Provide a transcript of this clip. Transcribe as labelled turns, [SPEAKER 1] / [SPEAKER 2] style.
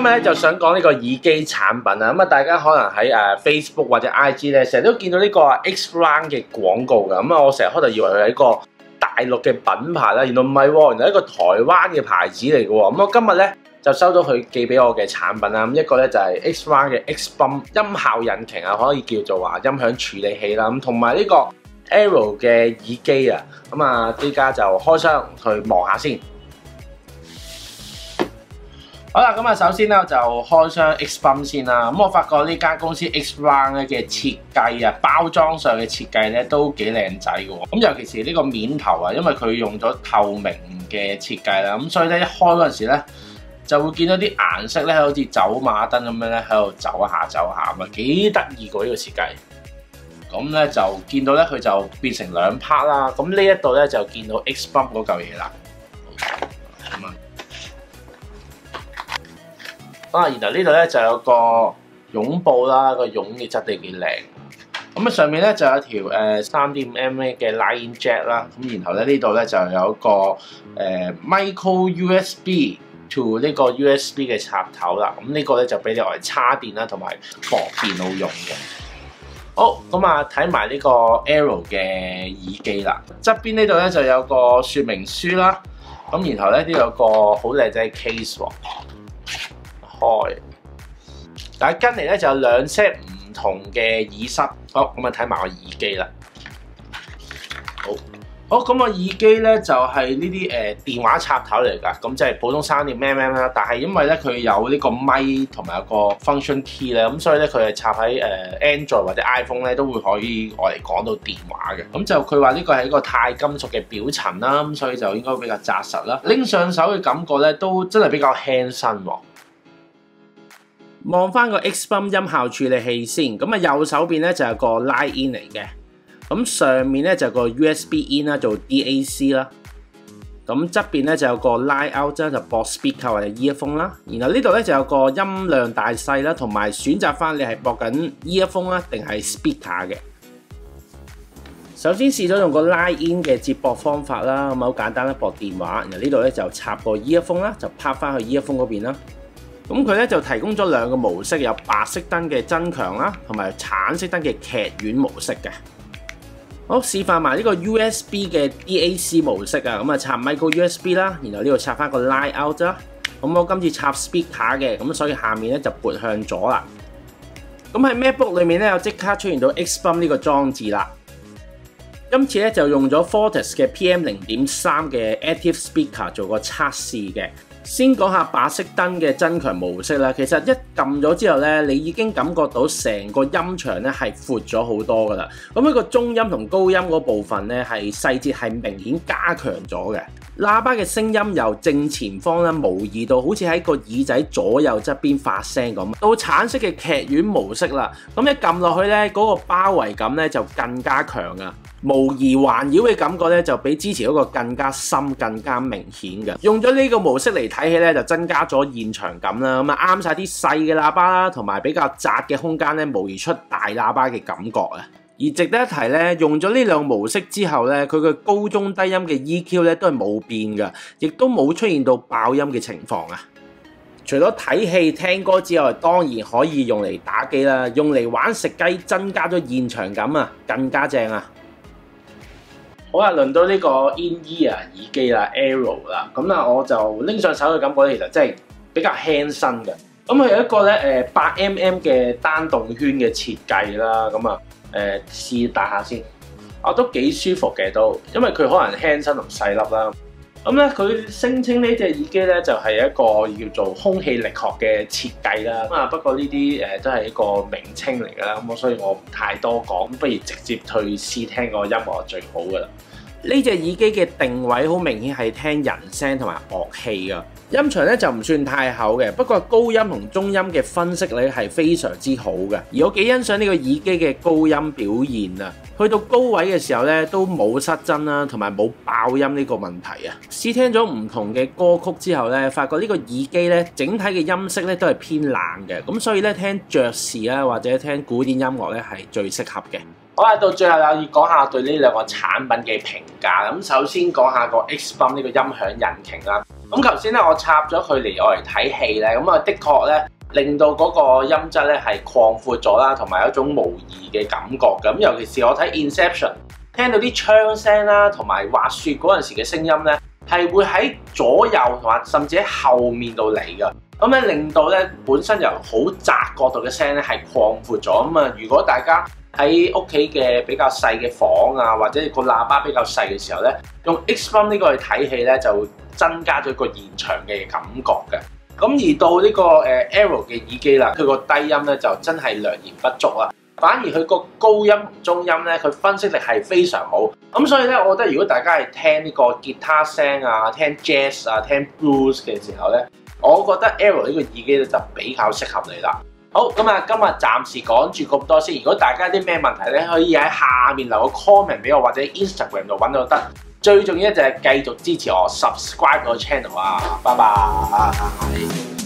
[SPEAKER 1] 今日咧就想講呢個耳機產品啊，咁啊大家可能喺Facebook 或者 IG 咧，成日都見到呢個 X-Round 嘅廣告㗎，咁啊我成日開頭以為佢係一個大陸嘅品牌啦，原來唔係喎，原來係一個台灣嘅牌子嚟嘅喎，咁我今日咧就收到佢寄俾我嘅產品啦，咁一個咧就係 X-Round 嘅 X-Bump 音效引擎啊，可以叫做話音響處理器啦，咁同埋呢個 Aero 嘅耳機啊，咁啊依家就開箱去望下先。好啦，咁啊，首先咧就開箱 X-Bump 先啦。咁我發覺呢間公司 X-Round 咧嘅設計啊，包裝上嘅設計咧都幾靚仔嘅喎。咁尤其是呢個面頭啊，因為佢用咗透明嘅設計啦，咁所以咧一開嗰陣時咧就會見到啲顏色咧好似走馬燈咁樣咧喺度走下走下，咁啊幾得意個呢個設計。咁咧就見到咧佢就變成兩 part 啦。咁呢一度咧就見到 X-Bump 嗰嚿嘢啦。咁啊〜然後呢度咧就有個絨布啦，個絨嘅質地幾靚。咁啊上面咧就有一條3.5mm 嘅 Line Jack 啦。咁然後咧呢度咧就有一個Micro USB to 呢個 USB 嘅插頭啦。咁呢個咧就俾你嚟插電啦，同埋駁電腦用嘅。好，咁啊睇埋呢個 Aero 嘅耳機啦。側邊呢度咧就有個說明書啦。咁然後咧呢度有個好靚仔嘅 case 喎。開，但係跟嚟咧就有兩 set 唔同嘅耳塞。好，咁啊睇埋個耳機啦。好，咁個耳機咧就係呢啲電話插頭嚟㗎，咁即係普通3.5mm啦。但係因為咧佢有呢個咪同埋有個 function key 咧，咁所以咧佢係插喺Android 或者 iPhone 咧都會可以我嚟講到電話嘅。咁就佢話呢個係一個鈦金屬嘅表層啦，咁所以就應該比較紮實啦。拎上手嘅感覺咧都真係比較輕身喎。望翻個 X-Bump 音效處理器先，咁啊右手邊咧就有個 Line In 嚟嘅，咁上面咧就有個 USB In 啦，做 DAC 啦，咁側邊咧就有個 Line Out 啦，就播 speaker 或者 earphone 啦，然後呢度咧就有個音量大細啦，同埋選擇翻你係播緊 earphone 啦定係 speaker 嘅。首先試咗用個 Line In 嘅接駁方法啦，咁好簡單啦，駁電話，然後呢度咧就插個 earphone 啦，就拍翻去 earphone 嗰邊啦。咁佢咧就提供咗兩個模式，有白色燈嘅增強啦，同埋橙色燈嘅劇院模式嘅。好，示範埋呢個 USB 嘅 DAC 模式啊，咁啊插 Micro USB 啦，然後呢度插翻個 Line Out 啦。咁我今次插 speaker 嘅，咁所以下面咧就撥向左啦。咁喺 MacBook 裏面咧，有即刻出現到 X-Bump 呢個裝置啦。今次咧就用咗 Fortis 嘅 PM0.3 嘅 Active Speaker 做個測試嘅。先講下白色燈嘅增強模式啦，其實一撳咗之後咧，你已經感覺到成個音場咧係闊咗好多噶啦。咁呢個中音同高音嗰部分咧係細節係明顯加強咗嘅。喇叭嘅聲音由正前方咧模擬到好似喺個耳仔左右側邊發聲咁，到橙色嘅劇院模式啦。咁一撳落去咧，嗰個包圍感咧就更加強啊！模擬環繞嘅感覺咧就比之前嗰個更加深、更加明顯嘅。用咗呢個模式嚟睇起咧，就增加咗現場感啦。咁啊啱晒啲細嘅喇叭啦，同埋比較窄嘅空間咧，模擬出大喇叭嘅感覺啊！而值得一提咧，用咗呢兩個模式之後咧，佢嘅高中低音嘅 EQ 咧都係冇變嘅，亦都冇出現到爆音嘅情況啊！除咗睇戲聽歌之外，當然可以用嚟打機啦，用嚟玩食雞，增加咗現場感啊，更加正啊！好啦，輪到呢個 In-Ear 耳機啦 ，Aero 啦，咁啊我就拎上手嘅感覺咧，其實真係比較輕身嘅。咁佢有一個咧8mm 嘅單動圈嘅設計啦，咁啊試戴下先，都幾舒服嘅都，因為佢可能輕身同細粒啦。咁咧佢聲稱呢隻耳機咧就係一個叫做空氣力學嘅設計啦。咁啊不過呢啲都係一個名稱嚟㗎啦，咁所以我唔太多講，不如直接去試聽個音樂最好㗎啦。呢隻耳機嘅定位好明顯係聽人聲同埋樂器㗎。音場咧就唔算太厚嘅，不過高音同中音嘅分析咧係非常之好嘅，而我幾欣賞呢個耳機嘅高音表現啊！去到高位嘅時候咧都冇失真啦，同埋冇爆音呢個問題啊！試聽咗唔同嘅歌曲之後咧，發覺呢個耳機咧整體嘅音色咧都係偏冷嘅，咁所以咧聽爵士啊或者聽古典音樂咧係最適合嘅。好啦，到最後又要講下對呢兩個產品嘅評價。咁首先講下個 X-Bump 呢個音響引擎啦。咁頭先咧我插咗佢嚟我嚟睇戲咧，咁啊的確咧令到嗰個音質咧係擴闊咗啦，同埋有一種模擬嘅感覺嘅。咁尤其是我睇 Inception， 聽到啲槍聲啦，同埋滑雪嗰陣時嘅聲音咧，係會喺左右同埋甚至喺後面度嚟㗎。咁咧令到咧本身由好窄角度嘅聲咧係擴闊咗。咁啊，如果大家喺屋企嘅比較細嘅房啊，或者個喇叭比較細嘅時候咧，用 X-Bound 呢個去睇戲咧，就會增加咗個現場嘅感覺嘅。咁而到呢個Aero 嘅耳機啦，佢個低音咧就真係略嫌不足啦。反而佢個高音同中音咧，佢分析力係非常好。咁所以咧，我覺得如果大家係聽呢個吉他聲啊、聽 Jazz 啊、聽 Blues 嘅時候咧，我覺得 Aero 呢個耳機咧就比較適合你啦。好，咁啊，今日暫時講住咁多先。如果大家有啲咩問題咧，可以喺下面留個 comment 俾我，或者 Instagram 度揾到得。最重要就係繼續支持我 subscribe 個 channel 啊！拜拜。